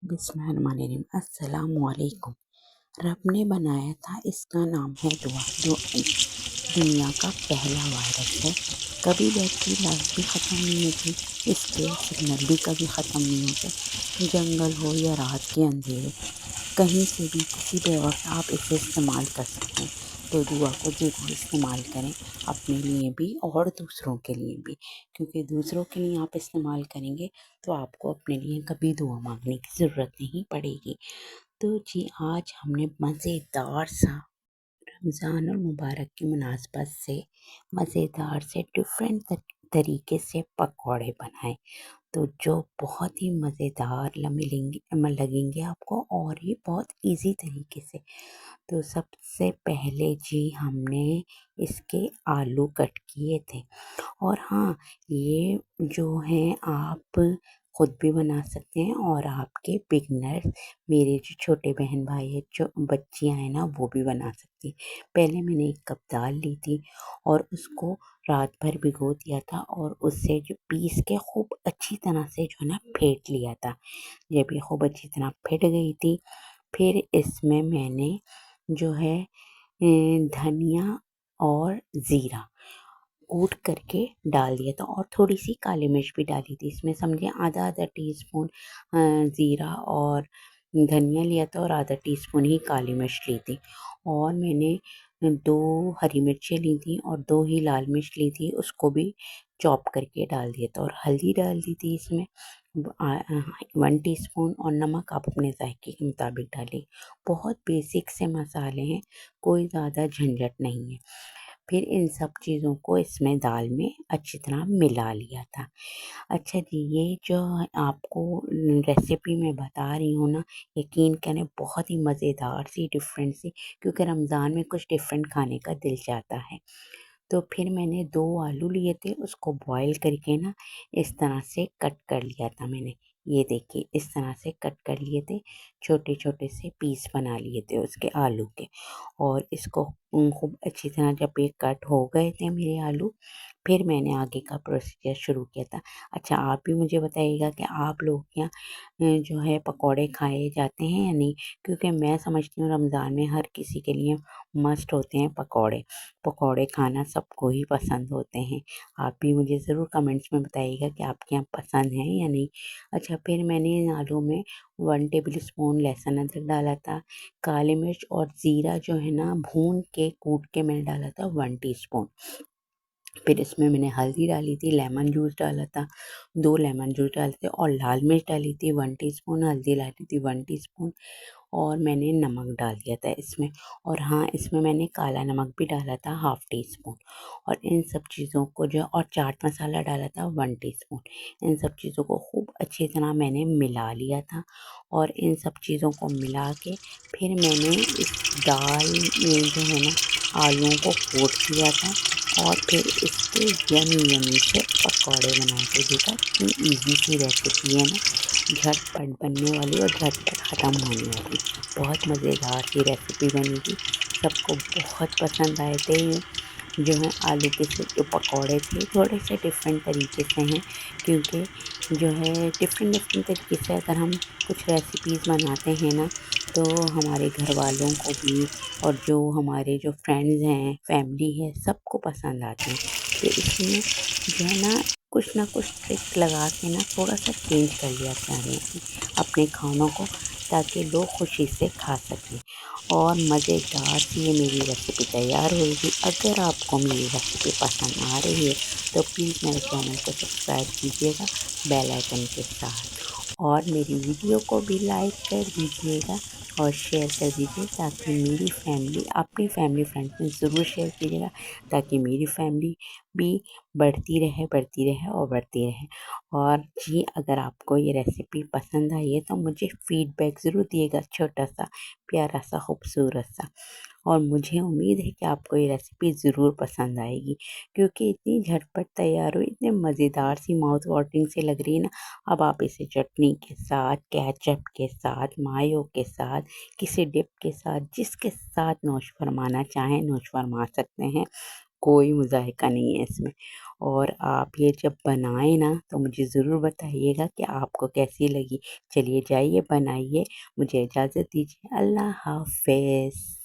बिस्मिल्लाहिर्रहमानिर्रहीम। अस्सलामुअलैकुम। रब ने बनाया था, इसका नाम है दुआ। दुनिया का पहला वायरस है। कभी बैटरी लाइफ भी ख़त्म नहीं होती, इसके सिग्नल भी कभी ख़त्म नहीं होते। जंगल हो या रात के अंधेरे, कहीं से भी किसी भी वक्त आप इसे इस्तेमाल कर सकते हैं। तो दुआ को ज़रूर इस्तेमाल करें, अपने लिए भी और दूसरों के लिए भी, क्योंकि दूसरों के लिए आप इस्तेमाल करेंगे तो आपको अपने लिए कभी दुआ मांगने की ज़रूरत नहीं पड़ेगी। तो जी, आज हमने मज़ेदार सा रमज़ानुल मुबारक की मुनासबत से मज़ेदार से डिफरेंट तरीके से पकौड़े बनाए, तो जो बहुत ही मज़ेदार लगेंगे आपको, और ये बहुत इजी तरीके से। तो सबसे पहले जी हमने इसके आलू कट किए थे। और हाँ, ये जो हैं आप खुद भी बना सकते हैं, और आपके बिगनर्स, मेरे जो छोटे बहन भाई है, जो बच्चियाँ हैं ना, वो भी बना सकती हैं। पहले मैंने 1 कप दाल ली थी और उसको रात भर भिगो दिया था, और उससे जो पीस के खूब अच्छी तरह से जो है ना फेंट लिया था। जब ये खूब अच्छी तरह फेंट गई थी, फिर इसमें मैंने जो है धनिया और ज़ीरा कूट करके डाल दिया था, और थोड़ी सी काली मिर्च भी डाली थी। इसमें समझे आधा आधा टीस्पून ज़ीरा और धनिया लिया था, और आधा टीस्पून ही काली मिर्च ली थी। और मैंने 2 हरी मिर्चें ली थी और 2 ही लाल मिर्च ली थी, उसको भी चॉप करके डाल दिया था। और हल्दी डाल दी थी इसमें 1 टीस्पून, और नमक आप अपने जायके के मुताबिक डालें। बहुत बेसिक से मसाले हैं, कोई ज़्यादा झंझट नहीं है। फिर इन सब चीज़ों को इसमें दाल में अच्छी तरह मिला लिया था। अच्छा जी, ये जो आपको रेसिपी मैं बता रही हूँ ना, यकीन करें बहुत ही मज़ेदार सी, डिफरेंट सी, क्योंकि रमज़ान में कुछ डिफरेंट खाने का दिल चाहता है। तो फिर मैंने 2 आलू लिए थे, उसको बॉईल करके ना इस तरह से कट कर लिया था मैंने। ये देखिए, इस तरह से कट कर लिए थे, छोटे-छोटे से पीस बना लिए थे उसके आलू के। और इसको खूब अच्छी तरह जब ये कट हो गए थे मेरे आलू, फिर मैंने आगे का प्रोसीजर शुरू किया था। अच्छा, आप भी मुझे बताइएगा कि आप लोग के यहाँ जो है पकौड़े खाए जाते हैं या नहीं? क्योंकि मैं समझती हूँ रमज़ान में हर किसी के लिए मस्ट होते हैं पकौड़े। पकौड़े खाना सबको ही पसंद होते हैं। आप भी मुझे ज़रूर कमेंट्स में बताइएगा कि आपके यहाँ पसंद हैं या नहीं। अच्छा, फिर मैंने इन आलू में 1 टेबल स्पून लहसुन अदरक डाला था, काली मिर्च और ज़ीरा जो है ना भून के कूट के मैंने डाला था 1 टीस्पून। फिर इसमें मैंने हल्दी डाली थी, लेमन जूस डाला था, 2 लेमन जूस डाले थे, और लाल मिर्च डाली थी 1 टीस्पून, हल्दी डाली थी 1 टीस्पून, और मैंने नमक डाल दिया था इसमें। और हाँ, इसमें मैंने काला नमक भी डाला था हाफ़ टी स्पून। और इन सब चीज़ों को जो, और चाट मसाला डाला था 1 टीस्पून। इन सब चीज़ों को खूब अच्छी तरह मैंने मिला लिया था, और इन सब चीज़ों को मिला के फिर मैंने इस दाल में जो है ना आलूओं को कोट किया था, और फिर इसके यमी यमी से पकौड़े बनाए थे। देखा कितनी ईज़ी सी रेसिपी है ना, झटपट बनने वाली और झटपट ख़त्म होने वाली। बहुत मज़ेदार सी रेसिपी बनी थी, सबको बहुत पसंद आए थे। ये जो है आलू के जो पकौड़े थे, थोड़े से डिफरेंट तरीके से हैं, क्योंकि जो है डिफरेंट डिफरेंट तरीके से अगर हम कुछ रेसिपीज़ बनाते हैं ना, तो हमारे घर वालों को भी, और जो हमारे जो फ्रेंड्स हैं, फैमिली है, सबको पसंद आते हैं। तो इसमें जो है ना कुछ ट्रिक लगा के ना थोड़ा सा चेंज कर लिया करें अपने खानों को, ताकि लोग खुशी से खा सकें। और मज़ेदार सी ये मेरी रेसिपी तैयार होगी। अगर आपको मेरी रेसिपी पसंद आ रही है तो प्लीज़ मेरे चैनल को सब्सक्राइब कीजिएगा बेल आइकन के साथ, और मेरी वीडियो को भी लाइक कर दीजिएगा और शेयर कर दीजिए, ताकि मेरी फैमिली, अपनी फैमिली फ्रेंड्स में ज़रूर शेयर कीजिएगा, ताकि मेरी फैमिली भी बढ़ती रहे और बढ़ती रहे। और जी, अगर आपको ये रेसिपी पसंद आई है तो मुझे फ़ीडबैक ज़रूर दिएगा, छोटा-सा, प्यारा-सा, खूबसूरत-सा। और मुझे उम्मीद है कि आपको ये रेसिपी ज़रूर पसंद आएगी, क्योंकि इतनी झटपट तैयार हुई, इतने मज़ेदार सी, माउथ वाटरिंग सी लग रही है ना। अब आप इसे चटनी के साथ, केचप के साथ, मायो के साथ, किसी डिप के साथ, जिसके साथ नौश फरमाना चाहें नौश फरमा सकते हैं। कोई मुज़ाहिका नहीं है इसमें। और आप ये जब बनाएं ना तो मुझे ज़रूर बताइएगा कि आपको कैसी लगी। चलिए जाइए बनाइए, मुझे इजाज़त दीजिए। अल्लाह हाफ़िज़।